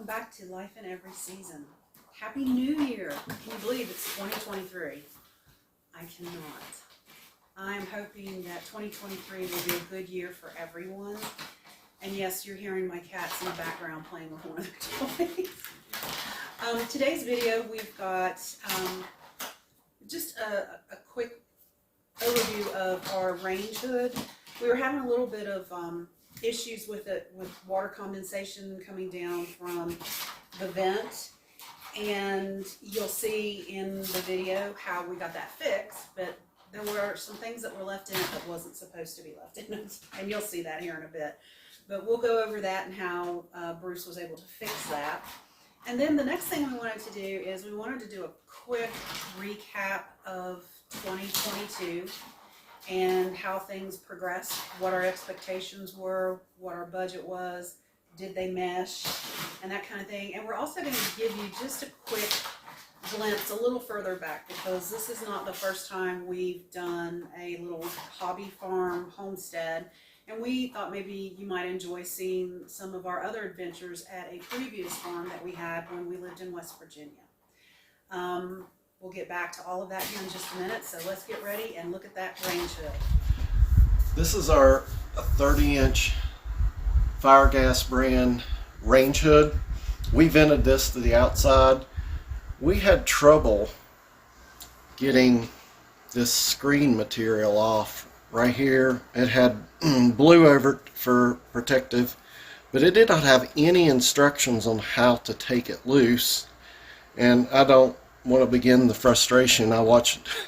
welcome back to Life in Every Season. Happy New Year! Can you believe it's 2023? I cannot. I'm hoping that 2023 will be a good year for everyone. And yes, you're hearing my cats in the background playing with one of their toys. Today's video, we've got just a quick overview of our range hood. We were having a little bit of issues with it, with water condensation coming down from the vent, and you'll see in the video how we got that fixed, but there were some things that were left in it that wasn't supposed to be left in it, and you'll see that here in a bit. But we'll go over that and how Bruce was able to fix that. And then the next thing we wanted to do is we wanted to do a quick recap of 2022 and how things progressed, what our expectations were, what our budget was, did they mesh, and that kind of thing. And we're also going to give you just a quick glimpse a little further back, because this is not the first time we've done a little hobby farm homestead, and we thought maybe you might enjoy seeing some of our other adventures at a previous farm that we had when we lived in West Virginia. We'll get back to all of that here in just a minute, so let's get ready and look at that range hood. This is our 30-inch Firegas brand range hood. We vented this to the outside. We had trouble getting this screen material off right here. It had blue over it for protective, but it did not have any instructions on how to take it loose, and I don't want to begin the frustration. I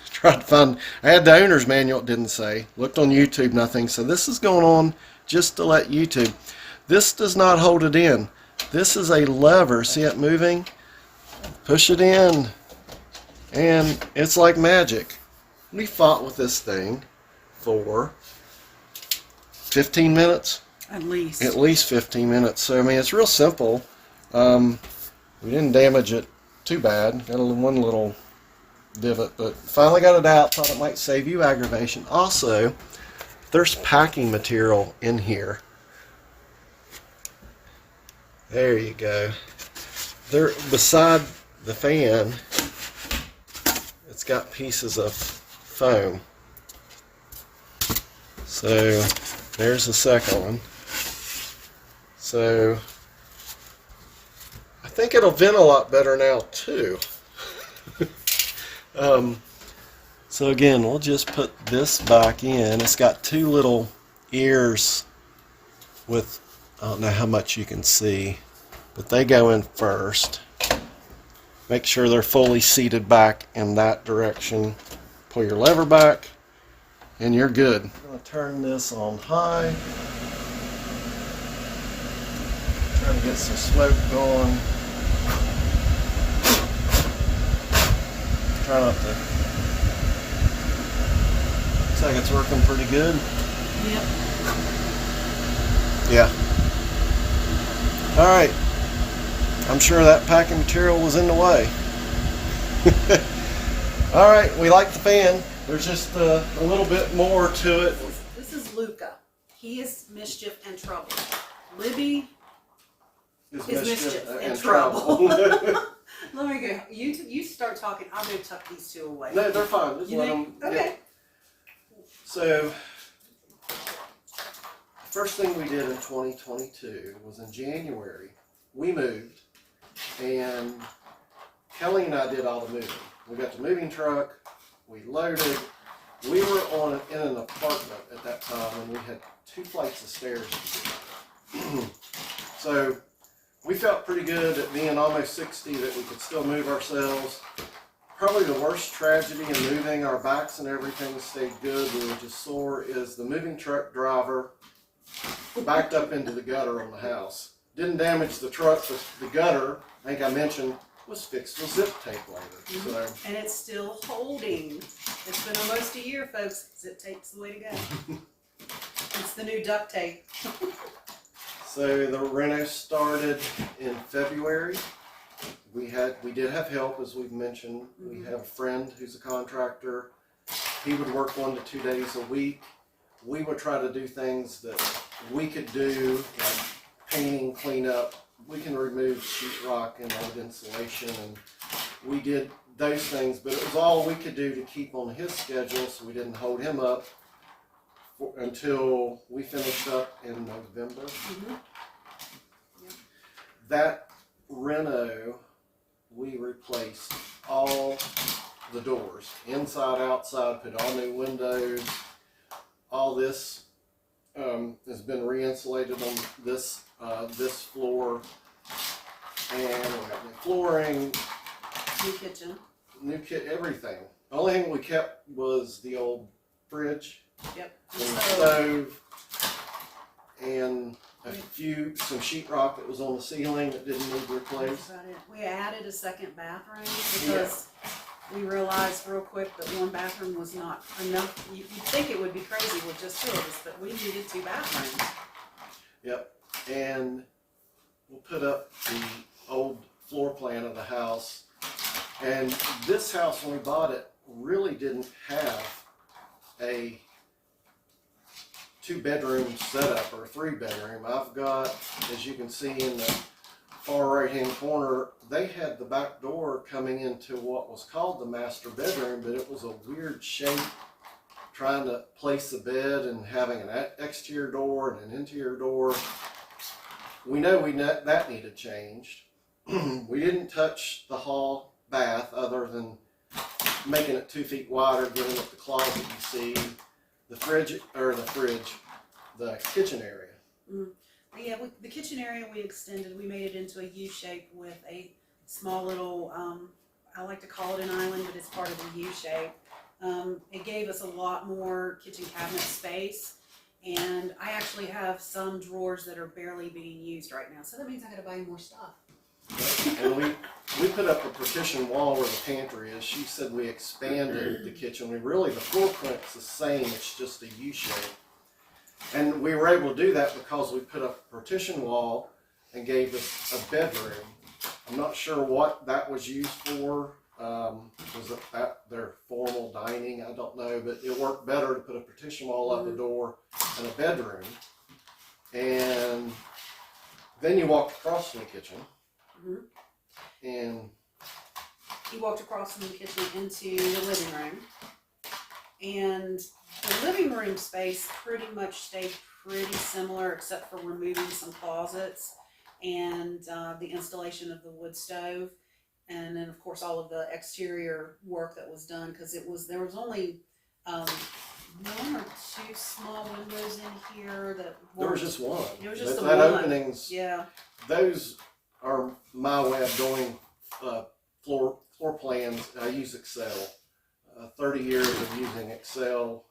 tried to find, I had the owner's manual, it didn't say, looked on YouTube, nothing. So this is going on just to let YouTube. This does not hold it in. This is a lever, see it moving? Push it in, and it's like magic. We fought with this thing for 15 minutes. At least. At least 15 minutes. So I mean, it's real simple. We didn't damage it too bad. Got one little divot, but finally got it out. Thought it might save you aggravation. Also, there's packing material in here. There you go. There beside the fan, it's got pieces of foam. So there's the second one. So I think it'll vent a lot better now too. So again, we'll just put this back in. It's got two little ears with, I don't know how much you can see, but they go in first. Make sure they're fully seated back in that direction. Pull your lever back and you're good. I'm going to turn this on high. Trying to get some smoke going. Try not to. Looks like it's working pretty good. Yep. Yeah. Alright. I'm sure that packing material was in the way. Alright, we like the fan. There's just a little bit more to it. This is Luca. He is mischief and trouble. Libby is mischief and trouble. Let me go. You start talking. I'll go tuck these two away. No, they're fine. Just you let think? them. Okay. Yeah. So, first thing we did in 2022 was in January. We moved, and Kelly and I did all the moving. We got the moving truck. We loaded. We were in an apartment at that time, and we had 2 flights of stairs to do. So we felt pretty good at being almost 60 that we could still move ourselves. Probably the worst tragedy in moving, our backs and everything stayed good. We were just sore. Is the moving truck driver backed up into the gutter on the house. Didn't damage the truck, but the gutter, I think I mentioned, was fixed with zip tape later. So, and it's still holding. It's been almost a year, folks. Zip tape's the way to go. It's the new duct tape. So the reno started in February. We did have help, as we've mentioned. We have a friend who's a contractor. He would work 1 to 2 days a week. We would try to do things that we could do, like painting, cleanup, we can remove sheetrock and old insulation, and we did those things, but it was all we could do to keep on his schedule, so we didn't hold him up until we finished up in November. Mm-hmm. Yep. That reno, we replaced all the doors, inside, outside, put all new windows. All this has been re-insulated on this floor, and we got new flooring, New kitchen. everything. The only thing we kept was the old fridge Yep. and the stove, and some sheetrock that was on the ceiling that didn't need replaced. That's about it. We added a second bathroom because we realized real quick that one bathroom was not enough. You'd think it would be crazy with just two of us, but we needed 2 bathrooms. Yep, and we'll put up the old floor plan of the house. And this house, when we bought it, really didn't have a 2-bedroom setup or a 3-bedroom. I've got, as you can see in the far right hand corner, they had the back door coming into what was called the master bedroom, but it was a weird shape, trying to place the bed and having an exterior door and an interior door. We know that needed changed. We didn't touch the hall bath other than making it 2 feet wider, giving it the closet you see, the kitchen area. Mm. Yeah, the kitchen area we extended. We made it into a U shape with a small little, I like to call it an island, but it's part of the U shape. It gave us a lot more kitchen cabinet space, and I actually have some drawers that are barely being used right now, so that means I gotta buy more stuff. And we put up a partition wall where the pantry is. She said we expanded the kitchen. The floor plan's the same, it's just a U shape. And we were able to do that because we put up a partition wall and gave us a bedroom. I'm not sure what that was used for. Was it their formal dining? I don't know, but it worked better to put a partition wall up the door and a bedroom. And then you walked across from the kitchen. Mm-hmm. And he walked across from the kitchen into the living room, and the living room space pretty much stayed pretty similar, except for removing some closets and the installation of the wood stove, and then of course all of the exterior work that was done, because there was only 1 or 2 small windows in here that there was just one. It was just that one. openings. Yeah. Those are my way of doing floor plans. I use Excel. 30 years of using Excel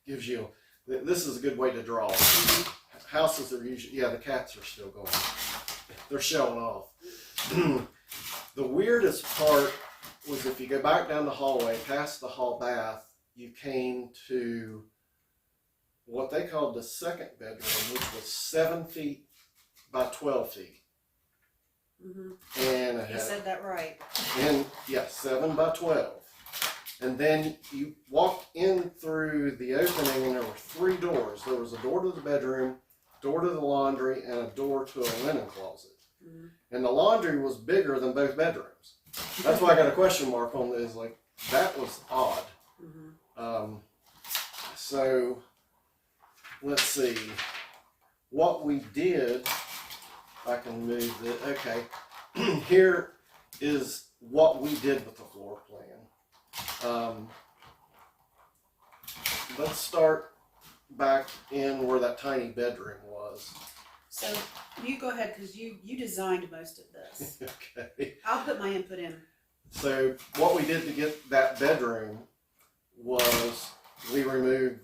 gives you. This is a good way to draw. Houses are usually, the cats are still going. They're showing off. The weirdest part was if you go back down the hallway, past the hall bath, you came to what they called the second bedroom, which was 7 feet by 12 feet. Mm-hmm. And it You had, said that right. and 7 by 12. And then you walked in through the opening, and there were 3 doors. There was a door to the bedroom, door to the laundry, and a door to a linen closet. Mm-hmm. And the laundry was bigger than both bedrooms. That's why I got a question mark on this. Like, that was odd. Mm-hmm. So let's see. What we did, I can move it. Okay. Here is what we did with the floor plan. Let's start back in where that tiny bedroom was. So you go ahead, because you designed most of this. Okay. I'll put my input in. So what we did to get that bedroom was we removed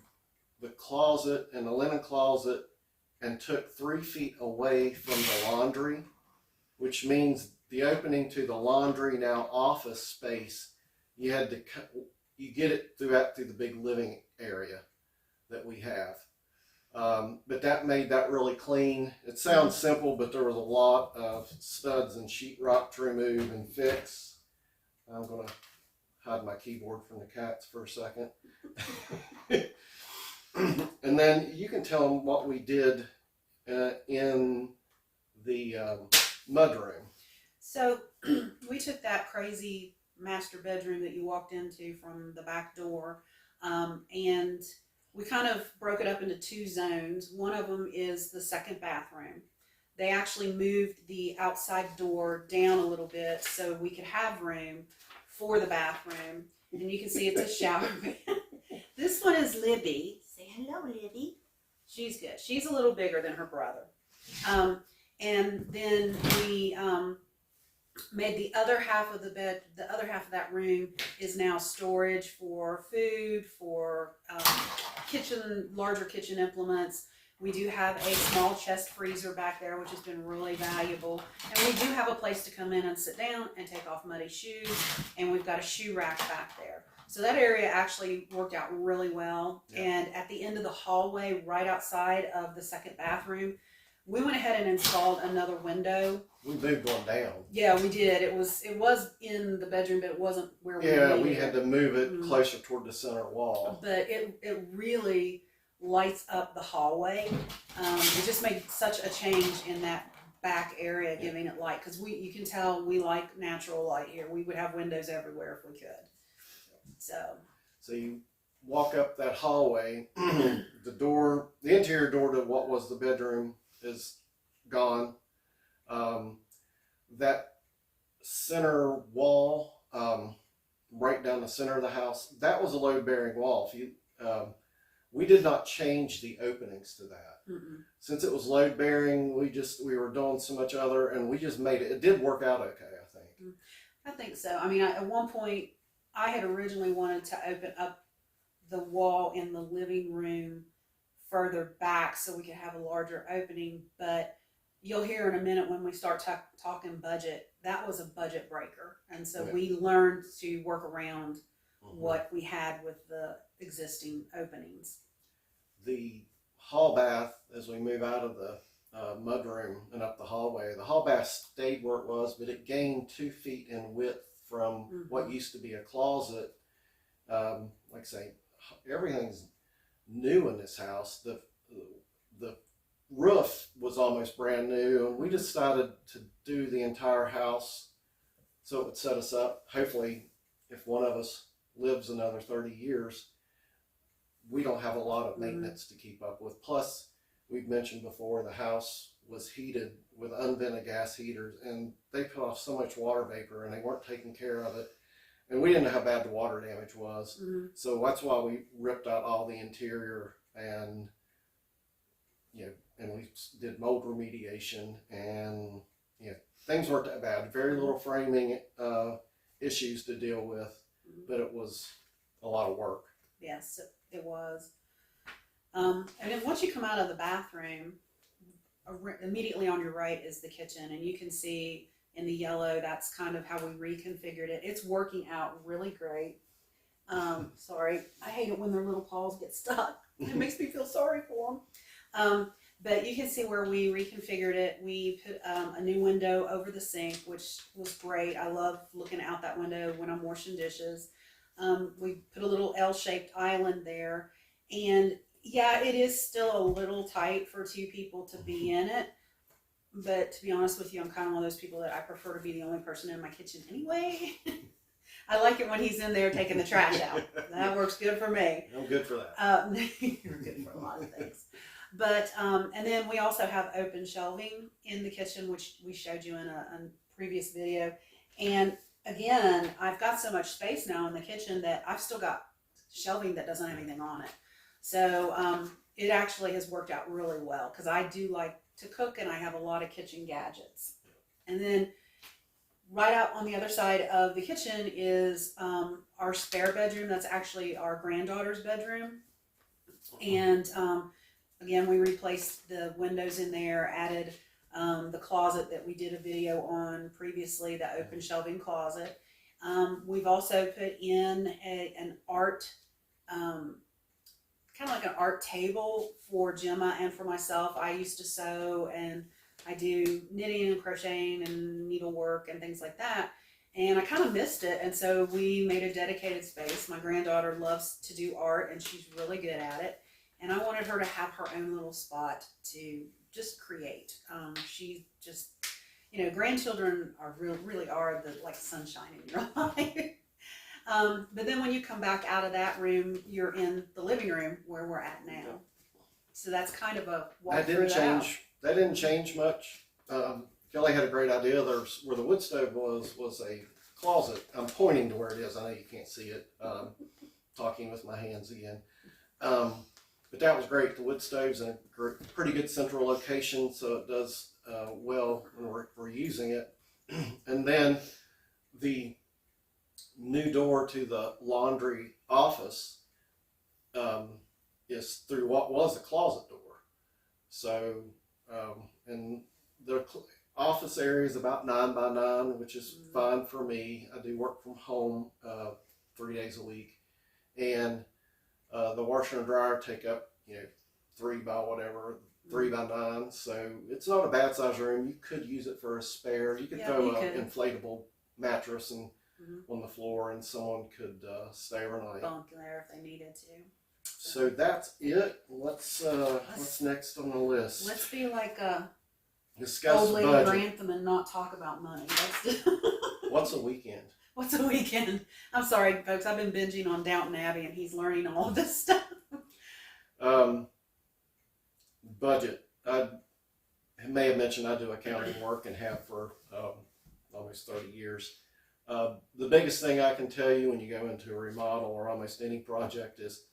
the closet and the linen closet and took 3 feet away from the laundry, which means the opening to the laundry, now office space, you had to you get it through the big living area that we have. But that made that really clean. It sounds simple, but there was a lot of studs and sheetrock to remove and fix. I'm going to hide my keyboard from the cats for a second. And then you can tell them what we did in the mudroom. So we took that crazy master bedroom that you walked into from the back door, and we kind of broke it up into two zones. One of them is the second bathroom. They actually moved the outside door down a little bit so we could have room for the bathroom. And you can see it's a shower bed. This one is Libby. Say hello, Libby. She's good. She's a little bigger than her brother. And then we made the other half of the bed, the other half of that room is now storage for food, for larger kitchen implements. We do have a small chest freezer back there, which has been really valuable. And we do have a place to come in and sit down and take off muddy shoes. And we've got a shoe rack back there. So that area actually worked out really well. Yeah. And at the end of the hallway, right outside of the second bathroom, we went ahead and installed another window. We moved one down. Yeah, we did. It was in the bedroom, but it wasn't where we needed it. Yeah, we had to move it closer toward the center wall. But it really lights up the hallway. It just made such a change in that back area, giving it light. Because you can tell we like natural light here. We would have windows everywhere if we could. So you walk up that hallway, the interior door to what was the bedroom is gone. That center wall, right down the center of the house, that was a load-bearing wall. We did not change the openings to that. Since it was load-bearing, we were doing so much other, and we just made it. It did work out okay, I think. I think so. I mean, at one point, I had originally wanted to open up the wall in the living room further back so we could have a larger opening, but you'll hear in a minute when we start talking budget, that was a budget breaker. And so we learned to work around what we had with the existing openings. The hall bath, as we move out of the mudroom and up the hallway, the hall bath stayed where it was, but it gained 2 feet in width from what used to be a closet. Like I say, everything's new in this house. The roof was almost brand new, and we decided to do the entire house so it would set us up. Hopefully, if one of us lives another 30 years, we don't have a lot of maintenance to keep up with. Plus, we've mentioned before, the house was heated with unvented gas heaters, and they put off so much water vapor, and they weren't taking care of it. And we didn't know how bad the water damage was. So that's why we ripped out all the interior, and and we did mold remediation, and things weren't that bad. Very little framing issues to deal with, but it was a lot of work. Yes, it was. And then once you come out of the bathroom, immediately on your right is the kitchen, and you can see in the yellow, that's kind of how we reconfigured it. It's working out really great. Sorry, I hate it when their little paws get stuck. It makes me feel sorry for them. But you can see where we reconfigured it. We put a new window over the sink, which was great. I love looking out that window when I'm washing dishes. We put a little L-shaped island there. And yeah, it is still a little tight for 2 people to be in it. But to be honest with you, I'm kind of one of those people that I prefer to be the only person in my kitchen anyway. I like it when he's in there taking the trash out. That works good for me. I'm good for that. You're good for a lot of things. But, and then we also have open shelving in the kitchen, which we showed you in a previous video. And again, I've got so much space now in the kitchen that I've still got shelving that doesn't have anything on it. So it actually has worked out really well, because I do like to cook, and I have a lot of kitchen gadgets. And then right out on the other side of the kitchen is our spare bedroom. That's actually our granddaughter's bedroom. And again, we replaced the windows in there, added the closet that we did a video on previously, the open shelving closet. We've also put in an art, kind of like an art table for Gemma and for myself. I used to sew, and I do knitting and crocheting and needlework and things like that. And I kind of missed it, and so we made a dedicated space. My granddaughter loves to do art, and she's really good at it. And I wanted her to have her own little spot to just create. She just, grandchildren are really are the like sunshine in your life. But then when you come back out of that room, you're in the living room where we're at now. So that's kind of a walk That didn't change. That didn't change much. Kelly had a great idea. There's where the wood stove was a closet. I'm pointing to where it is. I know you can't see it. Talking with my hands again. But that was great. The wood stove's in a pretty good central location, so it does well when we're using it. And then the new door to the laundry office is through what was a closet door. So, and the office area is about 9 by 9, which is fine for me. I do work from home 3 days a week. And the washer and dryer take up, 3 by whatever, 3 by 9. So it's not a bad size room. You could use it for a spare. You could throw an inflatable mattress and on the floor, and someone could stay overnight. Bunk there if they needed to. So that's it. What's next on the list? Let's be like discuss old lady budget. Grantham and not talk about money. What's a weekend? What's a weekend? I'm sorry, folks. I've been binging on Downton Abbey, and he's learning all of this stuff. Budget. I may have mentioned I do accounting work and have for almost 30 years. The biggest thing I can tell you when you go into a remodel or almost any project is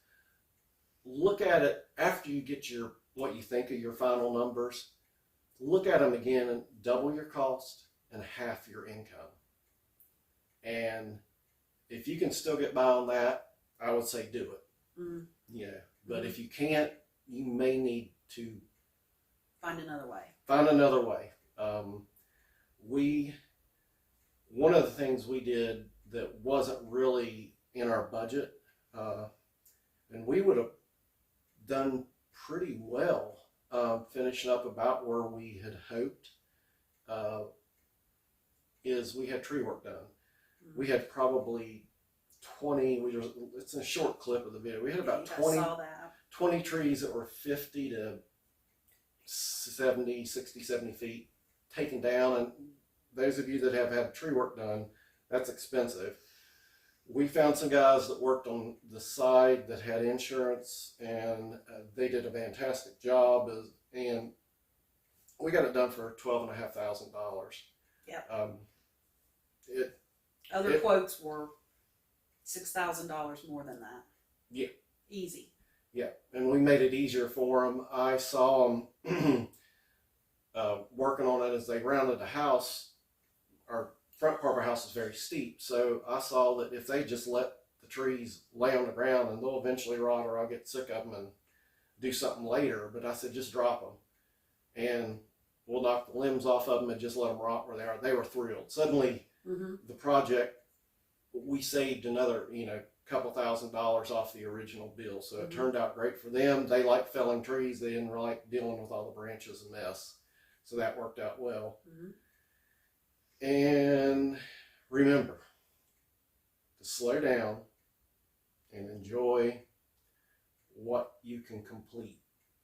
look at it after you get what you think of your final numbers. Look at them again and double your cost and half your income. And if you can still get by on that, I would say do it. But if you can't, you may need to find another way. One of the things we did that wasn't really in our budget, and we would have done pretty well finishing up about where we had hoped, is we had tree work done. We had probably 20, it's a short clip of the video. We had about 20 trees that were 50 to 70, 60, 70 feet taken down. And those of you that have had tree work done, that's expensive. We found some guys that worked on the side that had insurance, and they did a fantastic job. And we got it done for $12,500. Yep. Other quotes were $6,000 more than that. Yeah. Easy. Yeah, and we made it easier for them. I saw them working on it as they rounded the house. Our front part of our house is very steep, so I saw that if they just let the trees lay on the ground, and they'll eventually rot, or I'll get sick of them and do something later. But I said, just drop them, and we'll knock the limbs off of them and just let them rot where they are. They were thrilled. Suddenly, the project, we saved another, couple $1,000s off the original bill. So it turned out great for them. They like felling trees. They didn't like dealing with all the branches and mess. So that worked out well. And remember to slow down and enjoy what you can complete.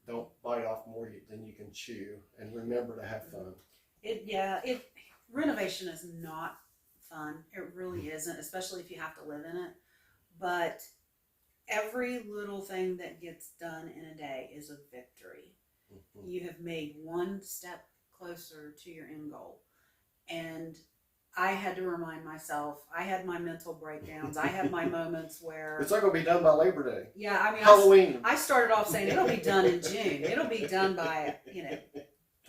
Don't bite off more than you can chew. And remember to have fun. Renovation is not fun. It really isn't, especially if you have to live in it. But every little thing that gets done in a day is a victory. You have made one step closer to your end goal. And I had to remind myself, I had my mental breakdowns. I had my moments where... It's not going to be done by Labor Day. Yeah, I mean... Halloween. I started off saying it'll be done in June. It'll be done by,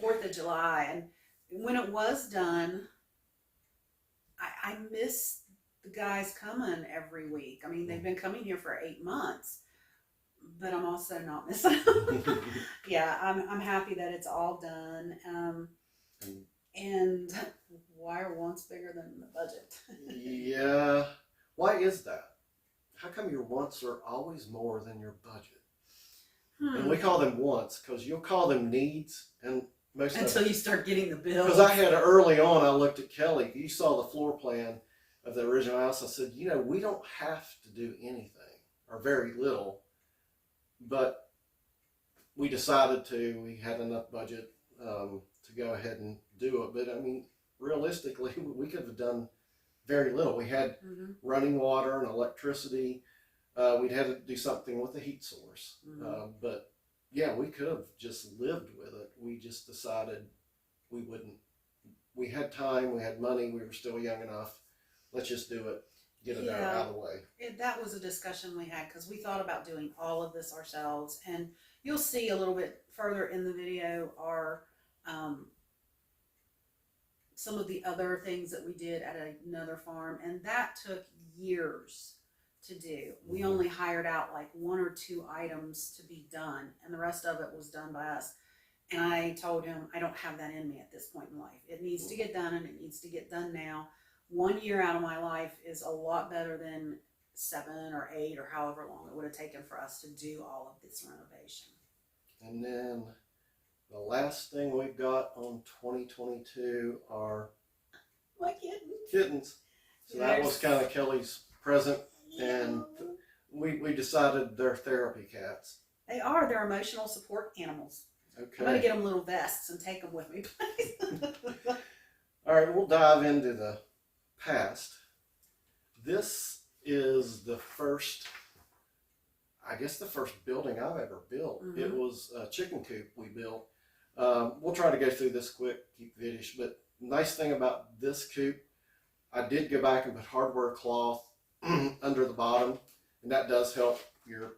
4th of July. And when it was done, I miss the guys coming every week. I mean, they've been coming here for 8 months, but I'm also not missing them. Yeah, I'm happy that it's all done. And why are wants bigger than the budget? Yeah. Why is that? How come your wants are always more than your budget? And we call them wants because you'll call them needs, and most until you start getting the bill. Because I had early on, I looked at Kelly. You saw the floor plan of the original house. I said, we don't have to do anything or very little, but we decided we had enough budget to go ahead and do it. But I mean, realistically, we could have done very little. We had running water and electricity. We'd had to do something with the heat source. But yeah, we could have just lived with it. We just decided we wouldn't. We had time, we had money, we were still young enough. Let's just do it, get it out of the way. That was a discussion we had because we thought about doing all of this ourselves. And you'll see a little bit further in the video are some of the other things that we did at another farm. And that took years to do. We only hired out like 1 or 2 items to be done, and the rest of it was done by us. And I told him, I don't have that in me at this point in life. It needs to get done, and it needs to get done now. 1 year out of my life is a lot better than 7 or 8 or however long it would have taken for us to do all of this renovation. And then the last thing we've got on 2022 are my kittens. So that was kind of Kelly's present, and we decided they're therapy cats. They are. They're emotional support animals. Okay. I'm going to get them little vests and take them with me, please. All right, we'll dive into the past. This is the first, I guess the first building I've ever built. It was a chicken coop we built. We'll try to go through this quick, keep the video, but nice thing about this coop, I did go back and put hardware cloth under the bottom, and that does help your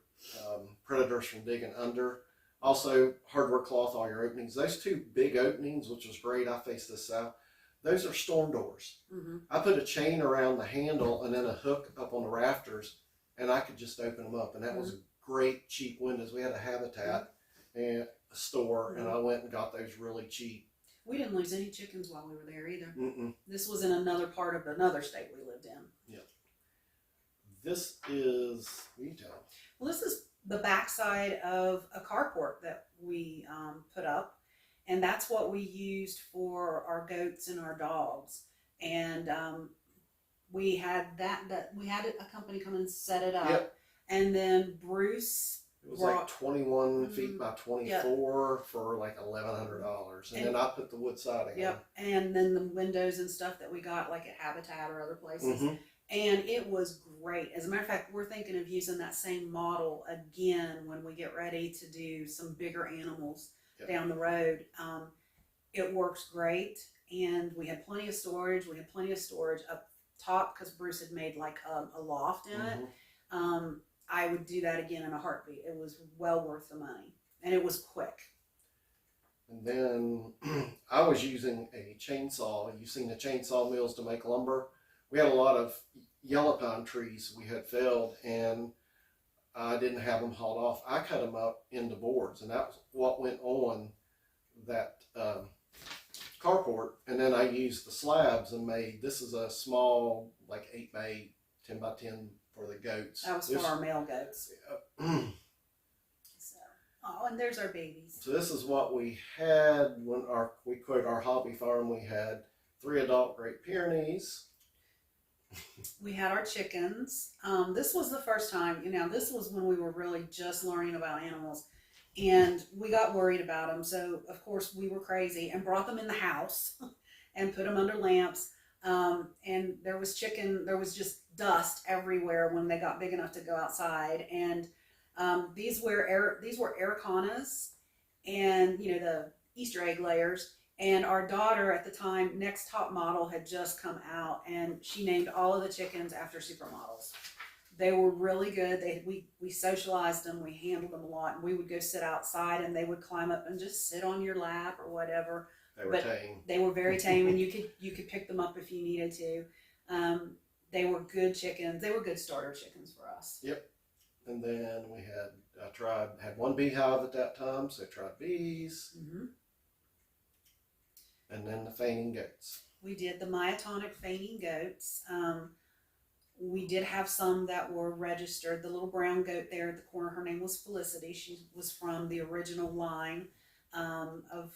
predators from digging under. Also, hardware cloth all your openings. Those 2 big openings, which was great, I faced this south, those are storm doors. I put a chain around the handle and then a hook up on the rafters, and I could just open them up. And that was great, cheap windows. We had a Habitat and a store, and I went and got those really cheap. We didn't lose any chickens while we were there either. This was in another part of another state we lived in. Yeah. This is, what you tell? Well, this is the backside of a carport that we put up, and that's what we used for our goats and our dogs. And we had we had a company come and set it up, and then Bruce. It was like 21 feet by 24 for like $1,100, and then I put the wood siding on. And then the windows and stuff that we got like at Habitat or other places. And it was great. As a matter of fact, we're thinking of using that same model again when we get ready to do some bigger animals down the road. It works great, and we had plenty of storage. We had plenty of storage up top because Bruce had made like a loft in it. I would do that again in a heartbeat. It was well worth the money, and it was quick. And then I was using a chainsaw. You've seen the chainsaw mills to make lumber. We had a lot of yellow pine trees we had felled, and I didn't have them hauled off. I cut them up into boards, and that's what went on that carport. And then I used the slabs and made, this is a small, like 8 by 8, 10 by 10 for the goats. That was for our male goats. Oh, and there's our babies. So this is what we had when we quit our hobby farm. We had 3 adult Great Pyrenees. We had our chickens. This was the first time, this was when we were really just learning about animals, and we got worried about them. So of course we were crazy and brought them in the house and put them under lamps. And there was just dust everywhere when they got big enough to go outside. And these were Aracanas, and the Easter egg layers. And our daughter at the time, Next Top Model, had just come out, and she named all of the chickens after supermodels. They were really good. We socialized them, we handled them a lot, and we would go sit outside, and they would climb up and just sit on your lap or whatever. They were tame. They were very tame, and you could pick them up if you needed to. They were good chickens. They were good starter chickens for us. Yep. And then we had 1 beehive at that time, so I tried bees. And then the fainting goats. We did the myotonic fainting goats. We did have some that were registered. The little brown goat there at the corner, her name was Felicity. She was from the original line of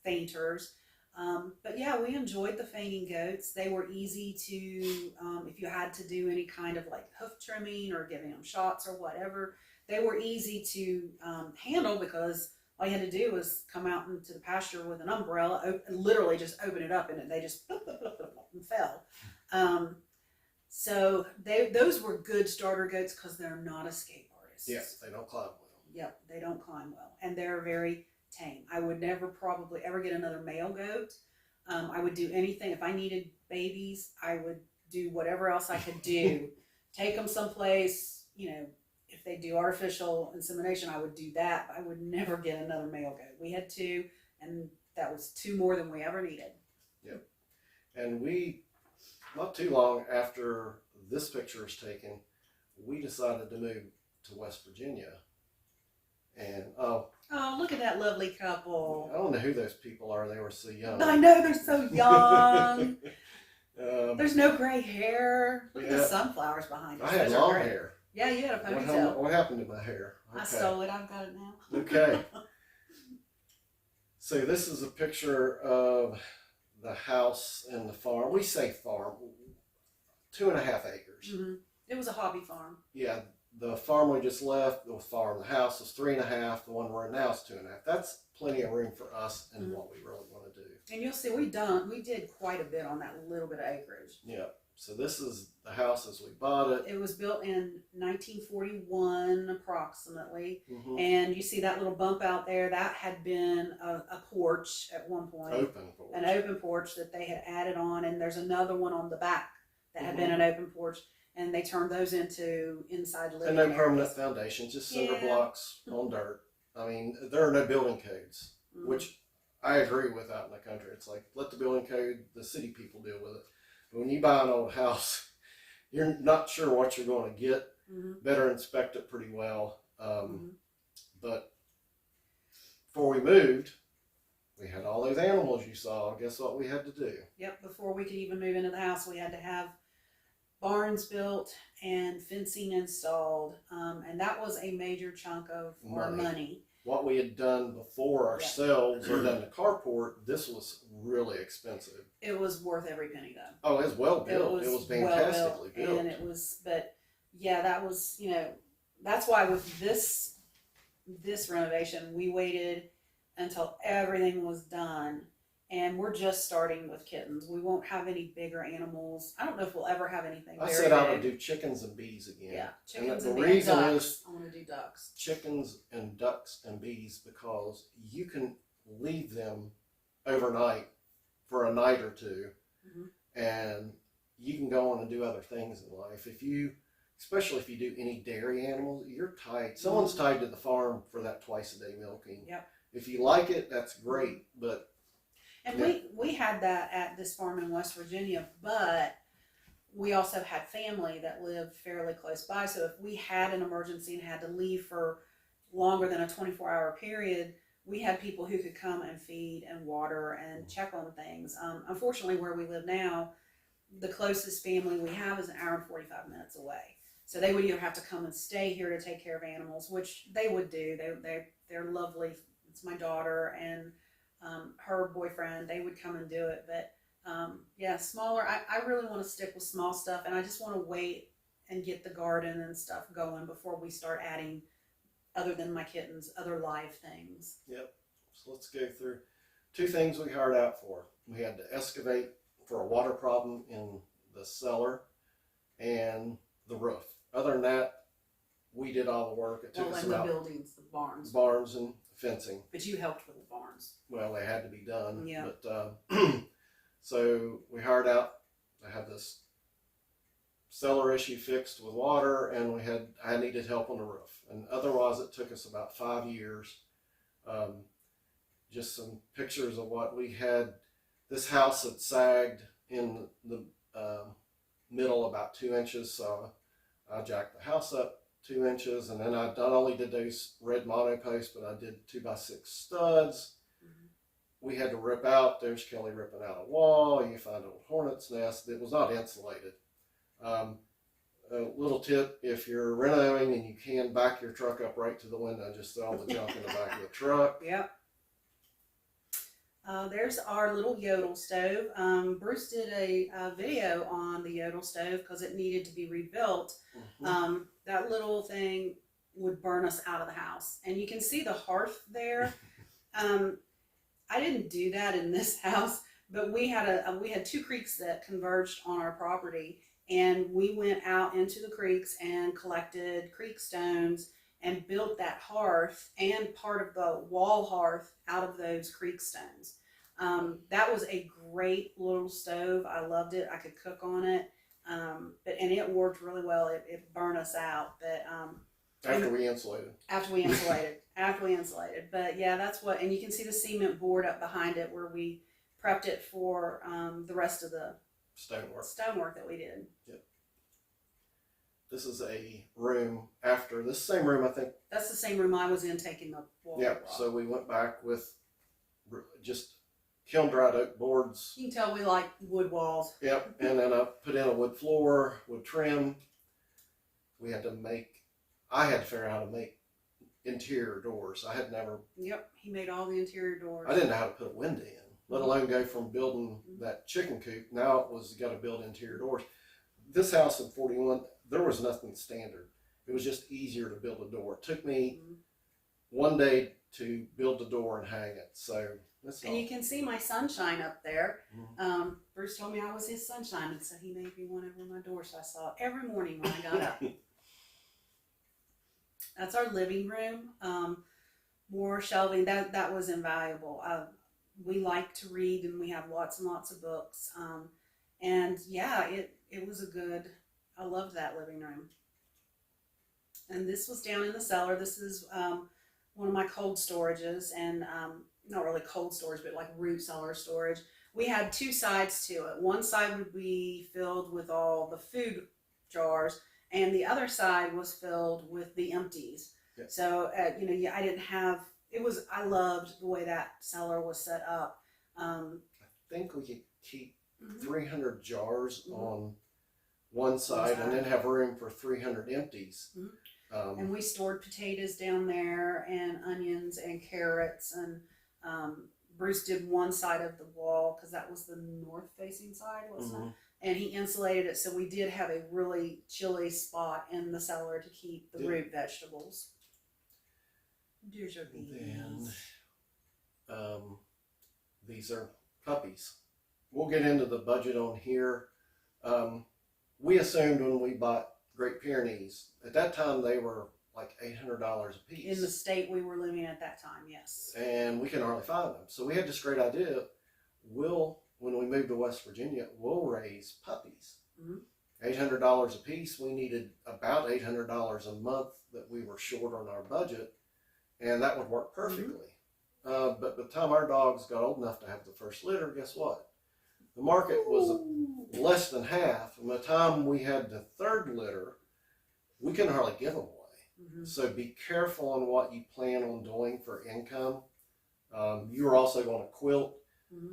fainters. But yeah, we enjoyed the fainting goats. They were easy to, if you had to do any kind of like hoof trimming or giving them shots or whatever, they were easy to handle because all you had to do was come out into the pasture with an umbrella, literally just open it up, and they just bloop, bloop, bloop, bloop, bloop, and fell. So those were good starter goats because they're not escape artists. Yes, they don't climb well. Yep, they don't climb well, and they're very tame. I would never probably ever get another male goat. I would do anything. If I needed babies, I would do whatever else I could do. Take them someplace, if they do artificial insemination, I would do that. But I would never get another male goat. We had 2, and that was 2 more than we ever needed. Yep. And we, not too long after this picture is taken, we decided to move to West Virginia. And oh, look at that lovely couple. I don't know who those people are. They were so young. I know, they're so young. There's no gray hair. Look at the sunflowers behind us. I had long hair. Yeah, you had a ponytail. What happened to my hair? Okay. I stole it. I've got it now. Okay. So this is a picture of the house and the farm. We say farm, 2.5 acres. Mm-hmm. It was a hobby farm. Yeah, the farm we just left, the farm, the house is 3.5. The one we're in now is 2.5. That's plenty of room for us and what we really want to do. And you'll see we did quite a bit on that little bit of acreage. Yeah. So this is the house as we bought it. It was built in 1941 approximately. Mm-hmm. And you see that little bump out there, that had been a porch at one point. Open porch. An open porch that they had added on, and there's another one on the back that had been an open porch, and they turned those into inside living And no permanent areas. foundations, just cinder blocks on dirt. I mean, there are no building codes, which I agree with out in the country. It's like, let the building code, the city people deal with it. But when you buy an old house, you're not sure what you're going to get. Better inspect it pretty well. But before we moved, we had all those animals you saw. Guess what we had to do? Yep, before we could even move into the house, we had to have barns built and fencing installed. And that was a major chunk of our money. What we had done before ourselves or done the carport, this was really expensive. It was worth every penny though. Oh, it was well built. It was fantastically built. And it was, but yeah, that was, that's why with this renovation, we waited until everything was done. And we're just starting with kittens. We won't have any bigger animals. I don't know if we'll ever have anything I very said I big. would do chickens and bees again. Yeah, chickens and the reason ducks. is I want to do ducks. Chickens and ducks and bees because you can leave them overnight for a night or two, and you can go on and do other things in life. Especially if you do any dairy animals, you're tied. Someone's tied to the farm for that twice-a-day milking. Yep. If you like it, that's great, but. And we had that at this farm in West Virginia, but we also had family that lived fairly close by. So if we had an emergency and had to leave for longer than a 24-hour period, we had people who could come and feed and water and check on things. Unfortunately, where we live now, the closest family we have is an hour and 45 minutes away. So they would either have to come and stay here to take care of animals, which they would do. They're lovely. It's my daughter and her boyfriend. They would come and do it. But smaller. I really want to stick with small stuff, and I just want to wait and get the garden and stuff going before we start adding, other than my kittens, other live things. Yep. So let's go through 2 things we hired out for. We had to excavate for a water problem in the cellar and the roof. Other than that, we did all the work. It took us about the buildings, the barns. Barns and fencing. But you helped with the barns. Well, they had to be done. Yeah. But so we hired out to have this cellar issue fixed with water, and I needed help on the roof. And otherwise, it took us about 5 years. Just some pictures of what we had. This house had sagged in the middle about 2 inches, so I jacked the house up 2 inches, and then I not only did those red mono posts, but I did 2x6 studs. We had to rip out. There's Kelly ripping out a wall. You find an old hornet's nest that was not insulated. A little tip: if you're renovating and you can, back your truck up right to the window and just throw all the junk in the back of the truck. Yep. There's our little Yodel stove. Bruce did a video on the Yodel stove because it needed to be rebuilt. That little thing would burn us out of the house. And you can see the hearth there. I didn't do that in this house, but we had two creeks that converged on our property, and we went out into the creeks and collected creek stones and built that hearth and part of the wall hearth out of those creek stones. That was a great little stove. I loved it. I could cook on it. And it worked really well. It burned us out, but After we insulated. After we insulated. But yeah, that's what. And you can see the cement board up behind it where we prepped it for the rest of the stonework that we did. Yep. This is a room after this same room, I think. That's the same room I was in taking the wall. Yeah. So we went back with just kiln dried oak boards. You can tell we like wood walls. Yep. And then I put in a wood floor, wood trim. I had to figure out how to make interior doors. I had never. Yep. He made all the interior doors. I didn't know how to put a window in, let alone go from building that chicken coop. Now it was got to build interior doors. This house in 41, there was nothing standard. It was just easier to build a door. It took me one day to build the door and hang it. So that's and you can see my sunshine up there. Bruce told me I was his sunshine, and so he made me one over my door, so I saw it every morning when I got up. That's our living room. More shelving. That was invaluable. We like to read, and we have lots and lots of books. And yeah, it was I loved that living room. And this was down in the cellar. This is one of my cold storages, and not really cold storage, but like root cellar storage. We had two sides to it. One side would be filled with all the food jars, and the other side was filled with the empties. Yeah. So, I didn't have, I loved the way that cellar was set up. I think we could keep 300 jars on one side and then have room for 300 empties. And we stored potatoes down there and onions and carrots, and Bruce did one side of the wall because that was the north facing side, wasn't it? And he insulated it, so we did have a really chilly spot in the cellar to keep the root vegetables. Here's your beans. Then these are puppies. We'll get into the budget on here. We assumed when we bought Great Pyrenees, at that time they were like $800 a piece. In the state we were living at that time, yes. And we can hardly find them. So we had this great idea. When we moved to West Virginia, we'll raise puppies. $800 a piece. We needed about $800 a month that we were short on our budget, and that would work perfectly. But by the time our dogs got old enough to have the first litter, guess what? The market was less than half. And by the time we had the third litter, we couldn't hardly give them away. So be careful on what you plan on doing for income. You were also going to quilt.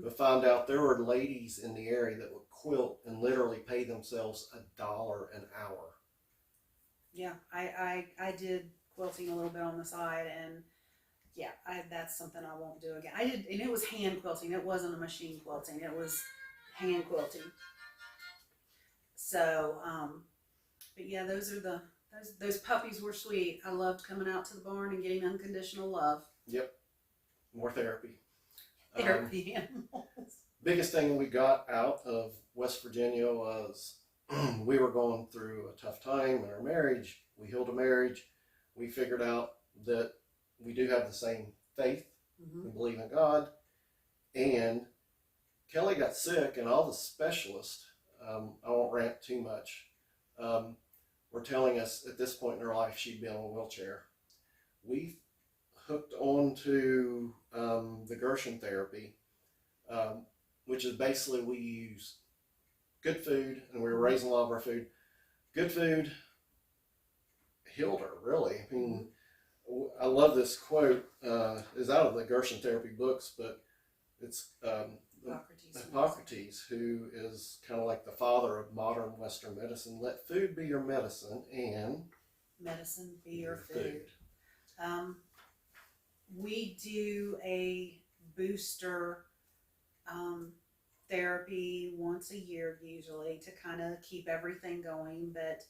But find out there were ladies in the area that would quilt and literally pay themselves $1 an hour. Yeah, I did quilting a little bit on the side, and yeah, that's something I won't do again. And it was hand quilting. It wasn't a machine quilting. It was hand quilting. So, but yeah, those puppies were sweet. I loved coming out to the barn and getting unconditional love. Yep, more therapy. Therapy animals. Biggest thing we got out of West Virginia was we were going through a tough time in our marriage. We healed a marriage. We figured out that we do have the same faith. We believe in God. And Kelly got sick, and all the specialists, I won't rant too much, were telling us at this point in her life she'd be on a wheelchair. We hooked on to the Gershon therapy, which is basically we use good food, and we were raising a lot of our food. Good food healed her, really. I mean, I love this quote. It's out of the Gershon therapy books, but it's Hippocrates, who is kind of like the father of modern Western medicine. Let food be your medicine, and medicine be your food. We do a booster therapy once a year usually to kind of keep everything going, but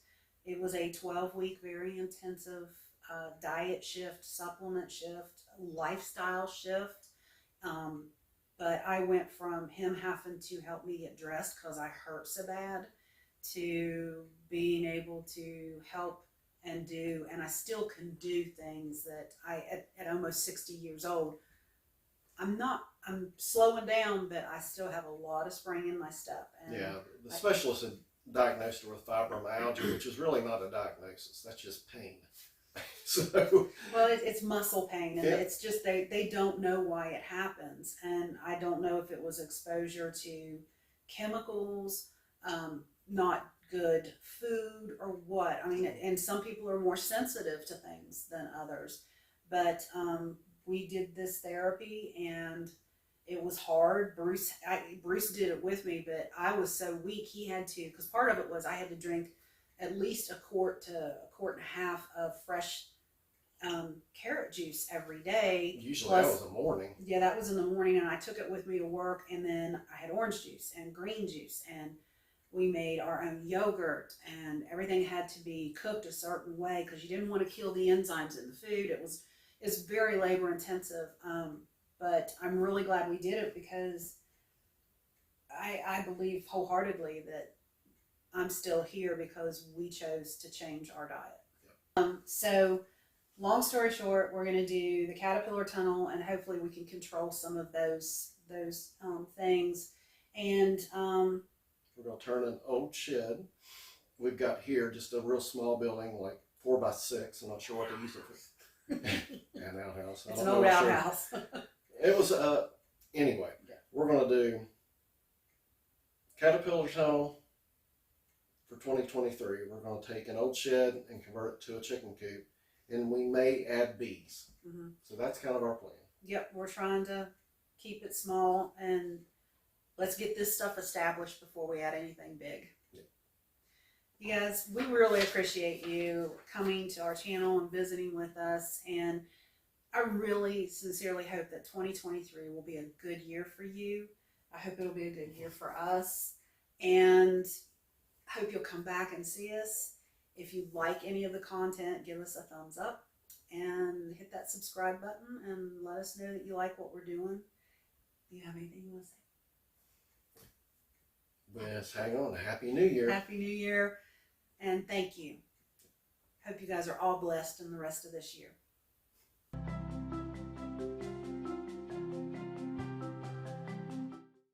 it was a 12-week very intensive diet shift, supplement shift, lifestyle shift. But I went from him having to help me get dressed because I hurt so bad to being able to help and do, and I still can do things that at almost 60 years old, I'm slowing down, but I still have a lot of spring in my step. And Yeah, the specialist had diagnosed her with fibromyalgia, which is really not a diagnosis. That's just pain. So, well, it's muscle pain, and yeah. it's just they don't know why it happens, and I don't know if it was exposure to chemicals, not good food, or what. I mean, and some people are more sensitive to things than others, but we did this therapy, and it was hard. Bruce did it with me, but I was so weak. He had to, because part of it was I had to drink at least a quart to a quart and a half of fresh carrot juice every day. Usually Plus, that was a morning. Yeah, that was in the morning, and I took it with me to work, and then I had orange juice and green juice, and we made our own yogurt, and everything had to be cooked a certain way because you didn't want to kill the enzymes in the food. It's very labor intensive, but I'm really glad we did it because I believe wholeheartedly that I'm still here because we chose to change our diet. So long story short, we're going to do the caterpillar tunnel, and hopefully we can control some of those things. And we're going to turn an old shed. We've got here just a real small building, like 4x6. I'm not sure what to use it for. An outhouse. It's an old outhouse. It was, anyway, yeah. We're going to do caterpillar tunnel for 2023. We're going to take an old shed and convert it to a chicken coop, and we may add bees. Mm-hmm. So that's kind of our plan. Yep, we're trying to keep it small, and let's get this stuff established before we add anything big. Yep. You guys, we really appreciate you coming to our channel and visiting with us, and I really sincerely hope that 2023 will be a good year for you. I hope it'll be a good year for us, and I hope you'll come back and see us. If you like any of the content, give us a thumbs up and hit that subscribe button and let us know that you like what we're doing. Do you have anything you want to say? Yes, hang on. Happy New Year. Happy New Year, and thank you. Hope you guys are all blessed in the rest of this year.